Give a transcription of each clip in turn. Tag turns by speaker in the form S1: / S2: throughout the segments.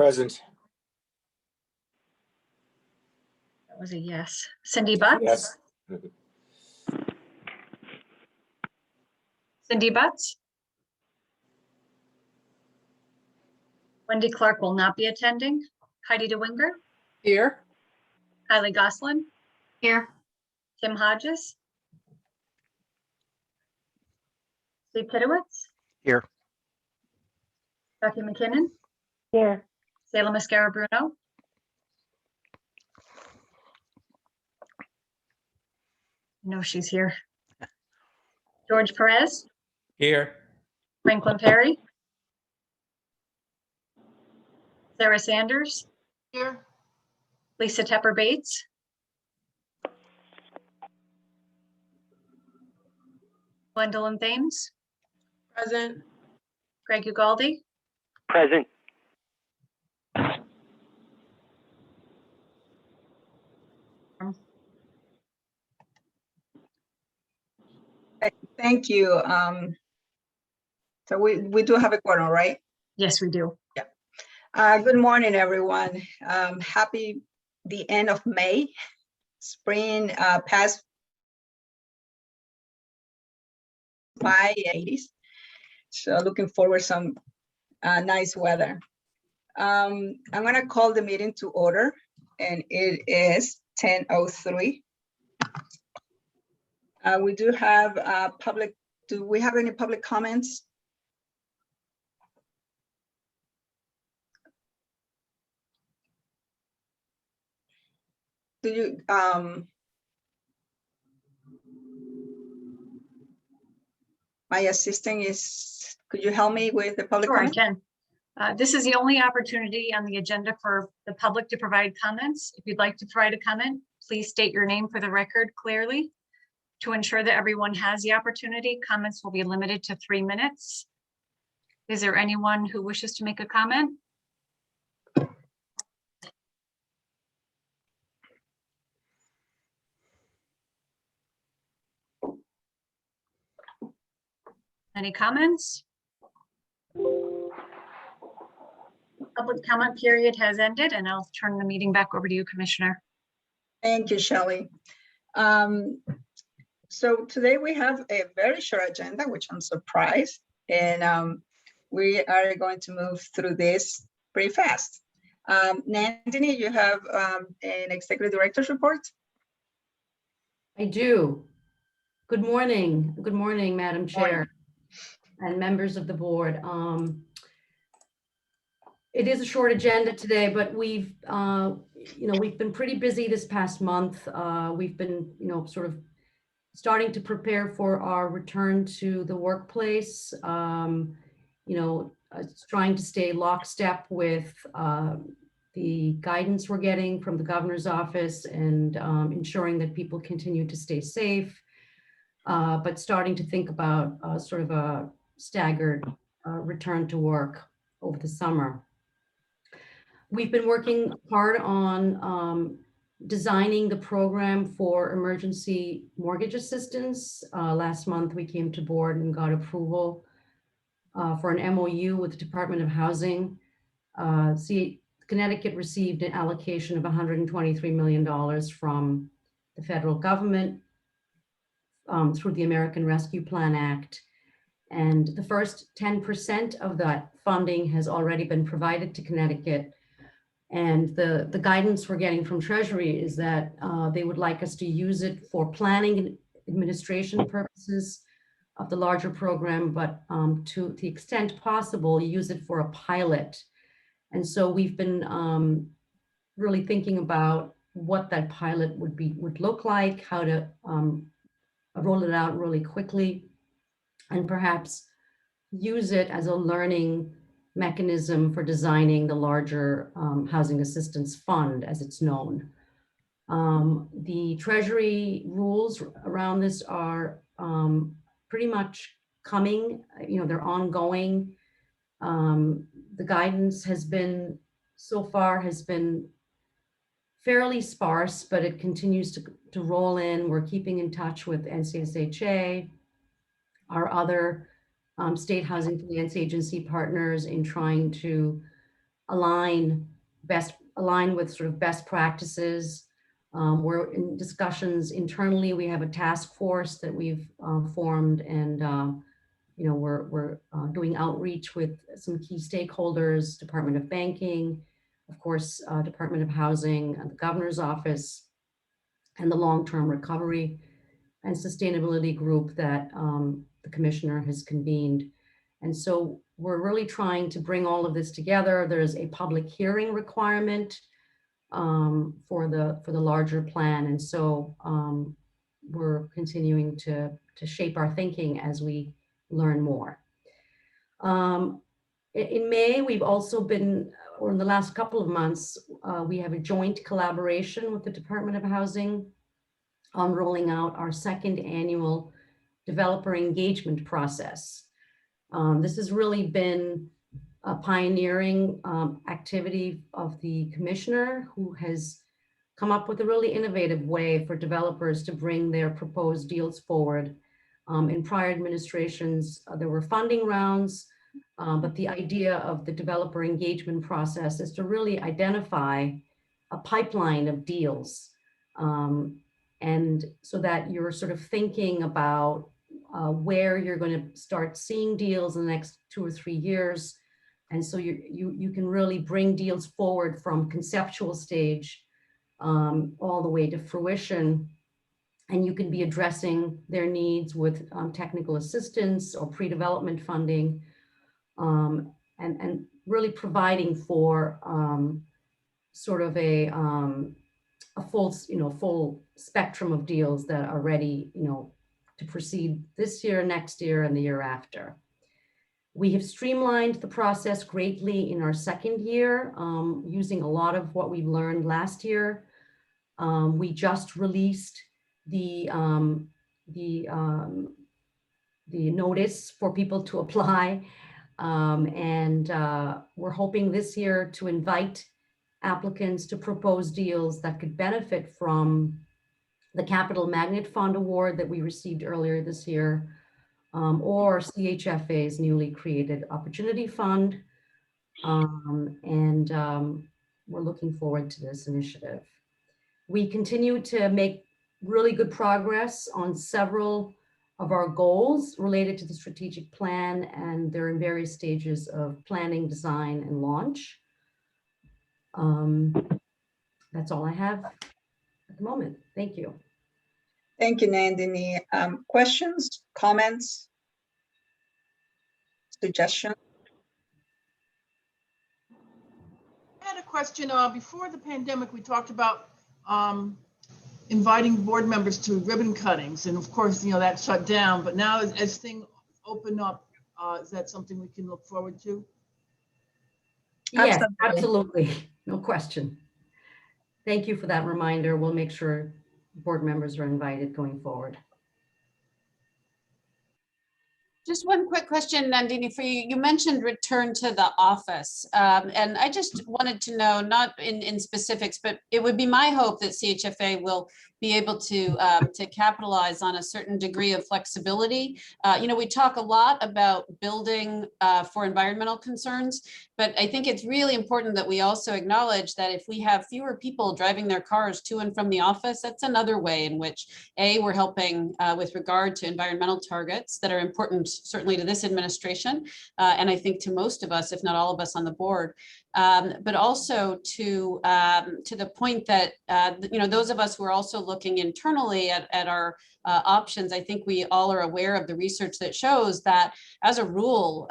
S1: Present.
S2: That was a yes. Cindy Butts?
S1: Yes.
S2: Cindy Butts? Wendy Clark will not be attending. Heidi DeWinger?
S3: Here.
S2: Kylie Goslin?
S4: Here.
S2: Tim Hodges? Steve Kitowitz?
S5: Here.
S2: Becky McKinnon?
S4: Here.
S2: Salem Mascara Bruno? No, she's here. George Perez?
S1: Here.
S2: Franklin Perry? Sarah Sanders?
S4: Here.
S2: Lisa Tepper Bates? Gwendolyn Thames?
S3: Present.
S2: Greg Ugaldi?
S5: Present.
S6: Thank you. So we do have a quorum, right?
S2: Yes, we do.
S6: Good morning, everyone. Happy the end of May. Spring passed by 80s. So looking forward some nice weather. I'm gonna call the meeting to order, and it is 10:03. We do have public, do we have any public comments? Do you, my assistant is, could you help me with the public
S2: Sure, I
S6: comment?
S2: can. This is the only opportunity on the agenda for the public to provide comments. If you'd like to provide a comment, please state your name for the record clearly. To ensure that everyone has the opportunity, comments will be limited to 3 minutes. Is there anyone who wishes to make a comment? Any comments? Public comment period has ended, and I'll turn the meeting back over to you, Commissioner.
S6: Thank you, Shelley. So today we have a very short agenda, which I'm surprised, and we are going to move through this pretty fast. Nandini, you have an executive director's report?
S4: I do. Good morning. Good morning, Madam Chair and members of the board. It is a short agenda today, but we've been pretty busy this past month. We've been, sort of starting to prepare for our return to the workplace. Trying to stay lockstep with the guidance we're getting from the governor's office and ensuring that people continue to stay safe, but starting to think about sort of a staggered return to work over the summer. We've been working hard on designing the program for emergency mortgage assistance. Last month, we came to board and got approval for an MOU with the Department of Housing. Connecticut received an allocation of $123 million from the federal government through the American Rescue Plan Act. And the first 10% of that funding has already been provided to Connecticut. And the guidance we're getting from Treasury is that they would like us to use it for planning and administration purposes of the larger program, but to the extent possible, use it for a pilot. And so we've been really thinking about what that pilot would look like, how to roll it out really quickly, and perhaps use it as a learning mechanism for designing the larger housing assistance fund, as it's known. The Treasury rules around this are pretty much coming, they're ongoing. The guidance has been, so far, has been fairly sparse, but it continues to roll in. We're keeping in touch with NCSHA, our other state housing finance agency partners, in trying to align with sort of best practices. We're in discussions internally. We have a task force that we've formed, and we're doing outreach with some key stakeholders, Department of Banking, of course, Department of Housing, and the Governor's Office, and the Long-Term Recovery and Sustainability Group that the Commissioner has convened. And so we're really trying to bring all of this together. There's a public hearing requirement for the larger plan. And so we're continuing to shape our thinking as we learn more. In May, we've also been, or in the last couple of months, we have a joint collaboration with the Department of Housing on rolling out our second annual developer engagement process. This has really been a pioneering activity of the Commissioner, who has come up with a really innovative way for developers to bring their proposed deals forward. In prior administrations, there were funding rounds, but the idea of the developer engagement process is to really identify a pipeline of deals. And so that you're sort of thinking about where you're going to start seeing deals in the next 2 or 3 years. And so you can really bring deals forward from conceptual stage all the way to fruition. And you can be addressing their needs with technical assistance or pre-development funding, and really providing for sort of a full spectrum of deals that are ready, to proceed this year, next year, and the year after. We have streamlined the process greatly in our second year, using a lot of what we learned last year. We just released the notice for people to apply, and we're hoping this year to invite applicants to propose deals that could benefit from the Capital Magnet Fund Award that we received earlier this year, or CHFA's newly created Opportunity Fund. We're looking forward to this initiative. We continue to make really good progress on several of our goals related to the strategic plan, and they're in various stages of planning, design, and launch. That's all I have at the moment. Thank you.
S6: Thank you, Nandini. Questions, comments, suggestions?
S3: I had a question. Before the pandemic, we talked about inviting board members to ribbon cuttings, and of course, that shut down. But now, as things open up, is that something we can look forward to?
S4: Yes, absolutely. No question. Thank you for that reminder. We'll make sure board members are invited going forward.
S1: Just one quick question, Nandini, for you. You mentioned return to the office. And I just wanted to know, not in specifics, but it would be my hope that CHFA will be able to capitalize on a certain degree of flexibility. We talk a lot about building for environmental concerns, but I think it's really important that we also acknowledge that if we have fewer people driving their cars to and from the office, that's another way in which, we're helping with regard to environmental targets that are important, certainly to this administration, and I think to most of us, if not all of us on the board, but also to the point that, those of us who are also looking internally at our options, I think we all are aware of the research that shows that, as a rule,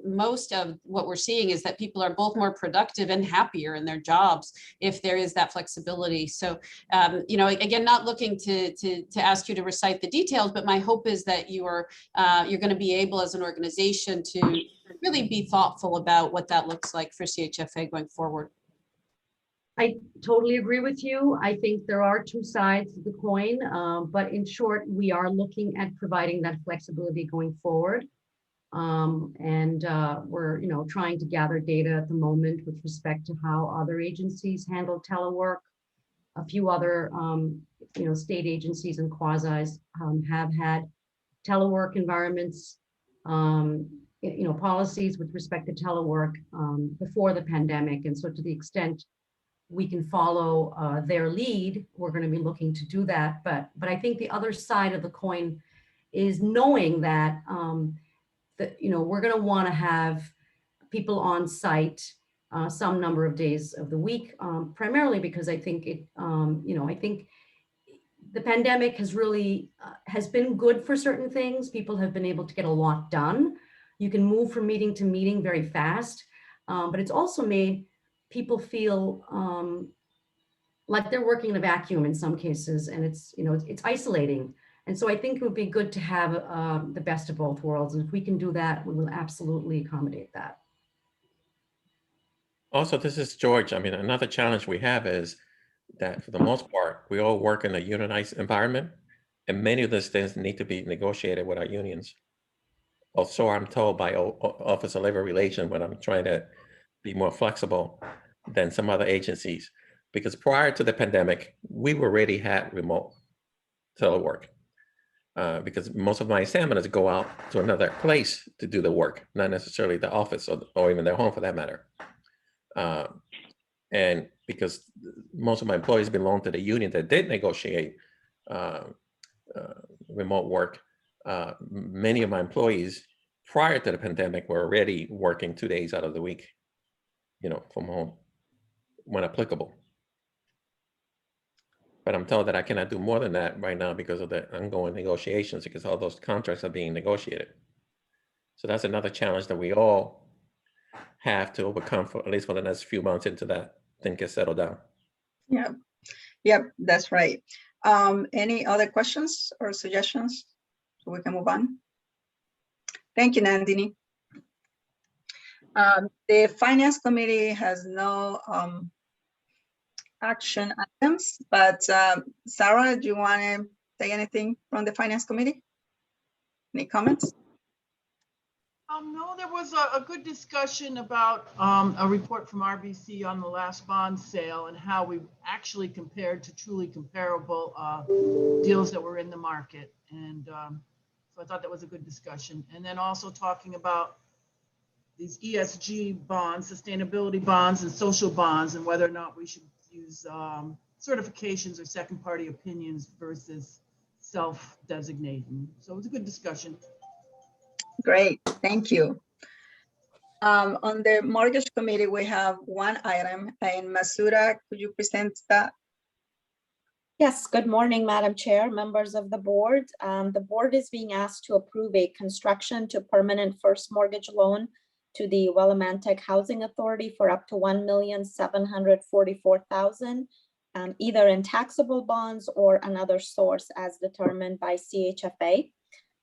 S1: most of what we're seeing is that people are both more productive and happier in their jobs if there is that flexibility. So, again, not looking to ask you to recite the details, but my hope is that you're going to be able, as an organization, to really be thoughtful about what that looks like for CHFA going forward.
S4: I totally agree with you. I think there are two sides of the coin, but in short, we are looking at providing that flexibility going forward. We're, trying to gather data at the moment with respect to how other agencies handle telework. A few other, state agencies and quasis have had telework environments. policies with respect to telework before the pandemic. And so to the extent we can follow their lead, we're going to be looking to do that. But I think the other side of the coin is knowing that, we're going to want to have people on site some number of days of the week, primarily because I think I think the pandemic has really has been good for certain things. People have been able to get a lot done. You can move from meeting to meeting very fast, but it's also made people feel like they're working in a vacuum in some cases, and it's isolating. And so I think it would be good to have the best of both worlds. And if we can do that, we will absolutely accommodate that.
S5: Also, this is George. I mean, another challenge we have is that for the most part, we all work in a unionized environment, and many of those things need to be negotiated with our unions. Also, I'm told by Office of Labor Relations when I'm trying to be more flexible than some other agencies, because prior to the pandemic, we already had remote telework. Because most of my examiners go out to another place to do the work, not necessarily the office or even their home for that matter. And because most of my employees belong to the union that did negotiate remote work, many of my employees prior to the pandemic were already working 2 days out of the week, from home when applicable. But I'm told that I cannot do more than that right now because of the ongoing negotiations, because all those contracts are being negotiated. So that's another challenge that we all have to overcome for at least for the next few months until that thing gets settled down.
S6: Yeah, yep, that's right. Any other questions or suggestions so we can move on? Thank you, Nandini. The Finance Committee has no action items, but Sarah, do you want to say anything from the Finance Committee? Any comments?
S3: No, there was a good discussion about a report from RBC on the last bond sale and how we actually compared to truly comparable deals that were in the market. And so I thought that was a good discussion. And then also talking about these ESG bonds, sustainability bonds and social bonds, and whether or not we should use certifications or second party opinions versus self-designating. So it was a good discussion.
S6: Great, thank you. On the Mortgage Committee, we have one item, and Masuda, could you present that?
S7: Yes, good morning, Madam Chair, members of the board. The board is being asked to approve a construction to permanent first mortgage loan to the wellimantec Housing Authority for up to $1,744,000, either in taxable bonds or another source as determined by CHFA.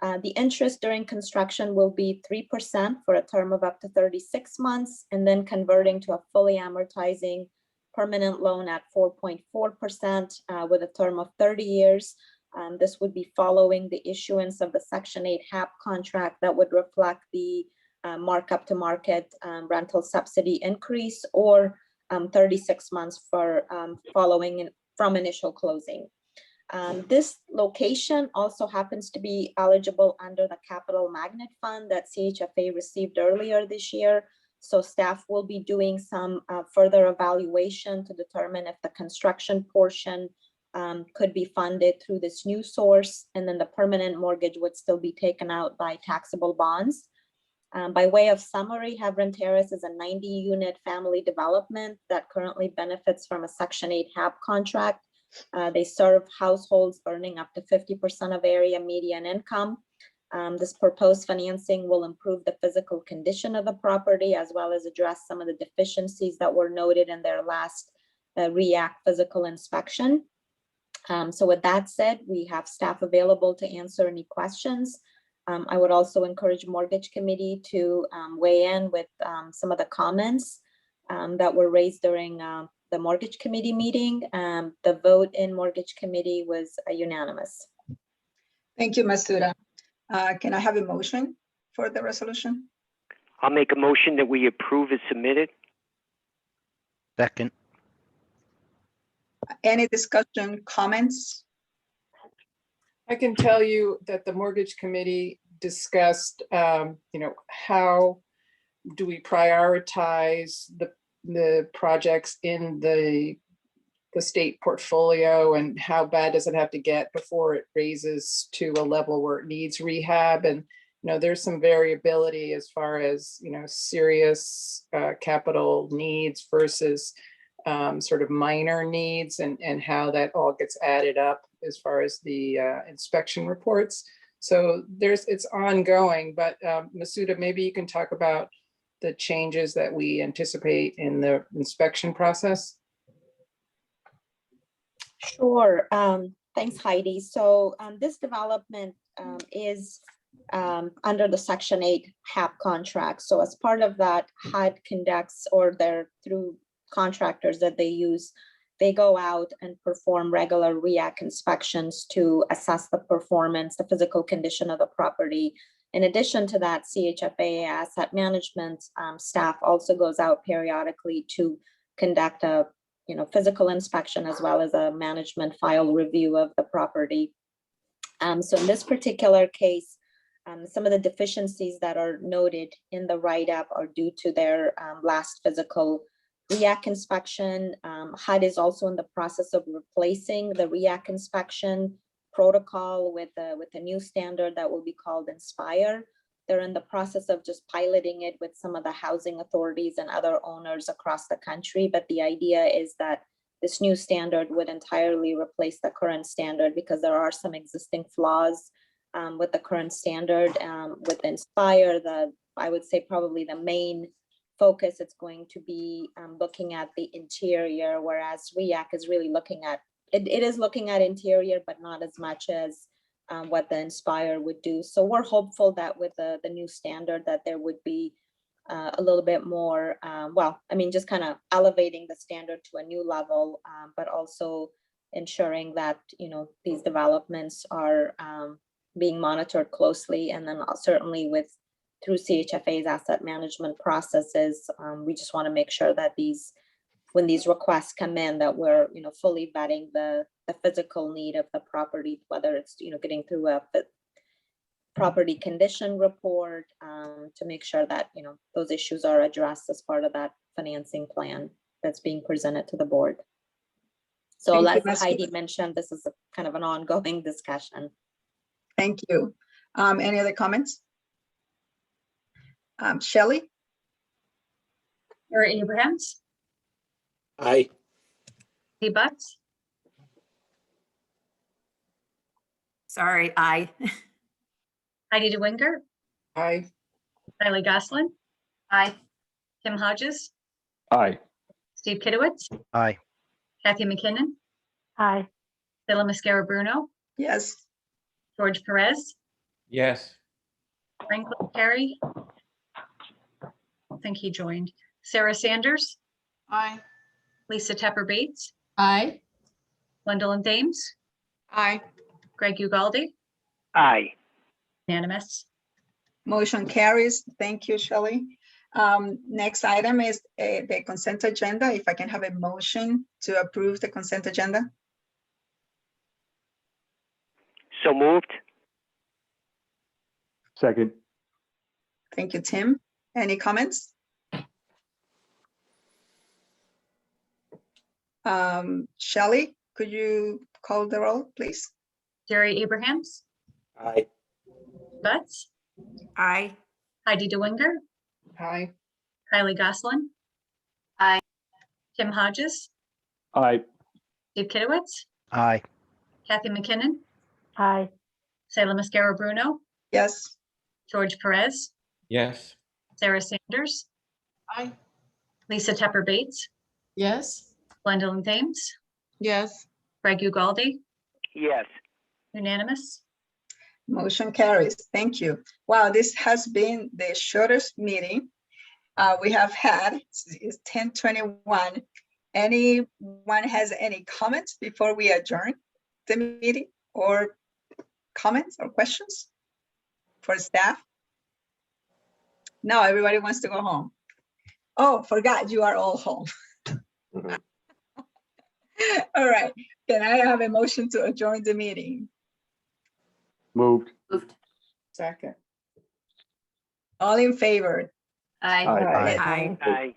S7: The interest during construction will be 3% for a term of up to 36 months, and then converting to a fully amortizing permanent loan at 4.4% with a term of 30 years. This would be following the issuance of the Section 8 HAP contract that would reflect the markup to market rental subsidy increase, or 36 months for following from initial closing. This location also happens to be eligible under the Capital Magnet Fund that CHFA received earlier this year. So staff will be doing some further evaluation to determine if the construction portion could be funded through this new source, and then the permanent mortgage would still be taken out by taxable bonds. By way of summary, Hebron Terrace is a 90-unit family development that currently benefits from a Section 8 HAP contract. They serve households earning up to 50% of area median income. This proposed financing will improve the physical condition of the property, as well as address some of the deficiencies that were noted in their last REACT physical inspection. So with that said, we have staff available to answer any questions. I would also encourage Mortgage Committee to weigh in with some of the comments that were raised during the Mortgage Committee meeting. The vote in Mortgage Committee was unanimous.
S6: Thank you, Masuda. Can I have a motion for the resolution?
S8: I'll make a motion that we approve as submitted.
S9: Second.
S6: Any discussion, comments?
S10: I can tell you that the Mortgage Committee discussed, how do we prioritize the projects in the state portfolio, and how bad does it have to get before it raises to a level where it needs rehab? And there's some variability as far as serious capital needs versus sort of minor needs, and how that all gets added up as far as the inspection reports. So it's ongoing, but Masuda, maybe you can talk about the changes that we anticipate in the inspection process.
S7: Sure. Thanks, Heidi. So this development is under the Section 8 HAP contract. So as part of that, HUD conducts, or through contractors that they use, they go out and perform regular REAC inspections to assess the performance, the physical condition of the property. In addition to that, CHFA asset management staff also goes out periodically to conduct a physical inspection as well as a management file review of the property. So in this particular case, some of the deficiencies that are noted in the write-up are due to their last physical REAC inspection. HUD is also in the process of replacing the REAC inspection protocol with a new standard that will be called Inspire. They're in the process of just piloting it with some of the housing authorities and other owners across the country. But the idea is that this new standard would entirely replace the current standard, because there are some existing flaws with the current standard. With Inspire, I would say probably the main focus, it's going to be looking at the interior, whereas REAC is really looking at, it is looking at interior, but not as much as what the Inspire would do. So we're hopeful that with the new standard that there would be a little bit more, just kind of elevating the standard to a new level, but also ensuring that, these developments are being monitored closely. And then certainly through CHFA's asset management processes, we just want to make sure that when these requests come in, that we're fully vetting the physical need of the property, whether it's getting through a property condition report, to make sure that those issues are addressed as part of that financing plan that's being presented to the board. So as Heidi mentioned, this is kind of an ongoing discussion.
S6: Thank you. Any other comments? Shelley?
S2: Gary Abrahams,
S9: Aye.
S2: Lee Butts,
S11: Sorry, aye.
S2: Heidi DeWinger,
S10: Aye.
S2: Riley Goslin,
S11: Aye.
S2: Tim Hodges,
S9: Aye.
S2: Steve Kitowitz,
S9: Aye.
S2: Kathy McKinnon,
S11: Aye.
S2: Phila Mascara Bruno,
S6: Yes.
S2: George Perez,
S5: Yes.
S2: Franklin Perry. I think he joined. Sarah Sanders,
S3: Aye.
S2: Lisa Tepper Bates,
S1: Aye.
S2: Gwendolyn Thames,
S3: Aye.
S2: Greg Ugaldi,
S8: Aye.
S2: unanimous.
S6: Motion carries. Thank you, Shelley. Next item is the consent agenda. If I can have a motion to approve the consent agenda.
S8: So moved.
S9: Second.
S6: Thank you, Tim. Any comments? Shelley, could you call the roll, please?
S2: Gary Abrahams,
S9: Aye.
S2: Butts,
S11: Aye.
S2: Heidi DeWinger,
S10: Aye.
S2: Kylie Goslin.
S11: Aye.
S2: Tim Hodges,
S9: Aye.
S2: Steve Kitowitz,
S9: Aye.
S2: Kathy McKinnon,
S11: Aye.
S2: Phila Mascara Bruno,
S6: Yes.
S2: George Perez,
S5: Yes.
S2: Sarah Sanders,
S3: Aye.
S2: Lisa Tepper Bates,
S1: Yes.
S2: Gwendolyn Thames,
S3: Yes.
S2: Greg Ugaldi,
S8: Yes.
S2: unanimous.
S6: Motion carries. Thank you. Wow, this has been the shortest meeting we have had. It's 10:21. Anyone has any comments before we adjourn the meeting, or comments or questions for staff? No, everybody wants to go home. Oh, forgot you are all home. All right. Can I have a motion to adjourn the meeting?
S9: Moved.
S11: Moved.
S10: Second.
S6: All in favor?
S11: Aye.
S9: Aye.
S11: Aye.
S8: Aye.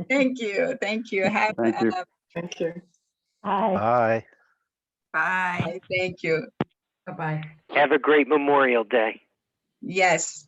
S6: Thank you. Thank you. Have,
S9: Thank you.
S10: Thank you.
S11: Aye.
S9: Aye.
S11: Bye.
S6: thank you.
S4: Bye-bye.
S8: Have a great Memorial Day.
S6: Yes.